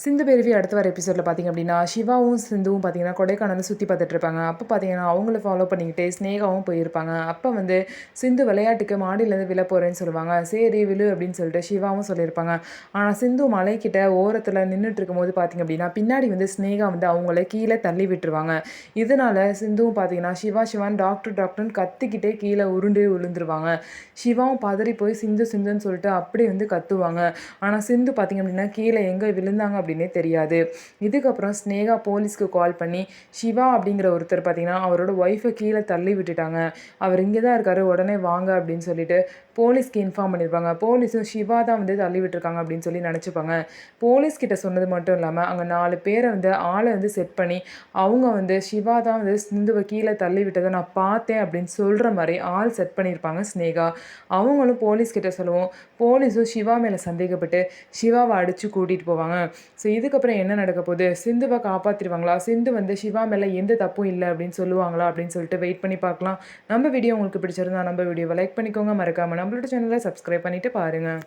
சிந்து பேரவி அடுத்த வர எபிசோடில் பார்த்திங்க அப்படின்னா சிவாவும் சிந்துவும் பார்த்திங்கன்னா கொடைக்கானல் சுற்றி பார்த்துட்டு இருப்பாங்க. அப்போ பார்த்திங்கன்னா அவங்கள ஃபாலோ பண்ணிக்கிட்டே ஸ்னேகாவும் போயிருப்பாங்க. அப்போ வந்து சிந்து விளையாட்டுக்கு மாடியிலேருந்து விழ போகிறேன்னு சொல்லுவாங்க. சரி விழு அப்படின்னு சொல்லிட்டு சிவாவும் சொல்லியிருப்பாங்க. ஆனால் சிந்து மலைக்கிட்ட ஓரத்தில் நின்றுட்டு இருக்கும்போது பார்த்திங்க அப்படின்னா பின்னாடி வந்து ஸ்னேகா வந்து அவங்கள கீழே தள்ளி விட்டுருவாங்க. இதனால் சிந்துவும் பார்த்திங்கன்னா சிவான்னு டாக்டர்னு கத்திக்கிட்டே கீழே உருண்டு விழுந்துருவாங்க. சிவாவும் பதறி போய் சிந்துன்னு சொல்லிட்டு அப்படியே வந்து கத்துவாங்க. ஆனால் சிந்து பார்த்திங்க அப்படின்னா கீழே எங்கே விழுந்தாங்க அப்படின்னே தெரியாது. இதுக்கப்புறம் ஸ்னேகா போலீஸ்க்கு கால் பண்ணி சிவா அப்படிங்கிற ஒருத்தர் பார்த்தீங்கன்னா அவரோட ஒய்ஃபை கீழே தள்ளி விட்டுட்டாங்க, அவர் இங்கே தான் இருக்காரு, உடனே வாங்க அப்படின்னு சொல்லிட்டு போலீஸ்க்கு இன்ஃபார்ம் பண்ணியிருப்பாங்க. போலீஸும் சிவா தான் வந்து தள்ளி விட்டுருக்காங்க அப்படின்னு சொல்லி நினச்சிப்பாங்க. போலீஸ்கிட்ட சொன்னது மட்டும் இல்லாமல் அங்கே 4 பேரை வந்து ஆளை வந்து செட் பண்ணி அவங்க வந்து சிவா தான் வந்து சிந்துவை கீழே தள்ளி விட்டதை நான் பார்த்தேன் அப்படின்னு சொல்கிற மாதிரி ஆள் செட் பண்ணியிருப்பாங்க ஸ்னேகா. அவங்களும் போலீஸ்கிட்ட சொல்லுவோம். போலீஸும் சிவா மேலே சந்தேகப்பட்டு சிவாவை அடித்து கூட்டிகிட்டு போவாங்க. ஸோ இதுக்கப்புறம் என்ன நடக்க போகுது, சிந்துவை காப்பாற்றிடுவாங்களா, சிந்து வந்து சிவா மேலே எந்த தப்பும் இல்லை அப்படின்னு சொல்லுவாங்களா அப்படின்னு சொல்லிட்டு வெயிட் பண்ணி பார்க்கலாம். நம்ம வீடியோ உங்களுக்கு பிடிச்சிருந்தா நம்ம வீடியோவை லைக் பண்ணிக்கோங்க, மறக்காமல் நம்மளோட சேனலை சப்ஸ்கிரைப் பண்ணிவிட்டு பாருங்கள்.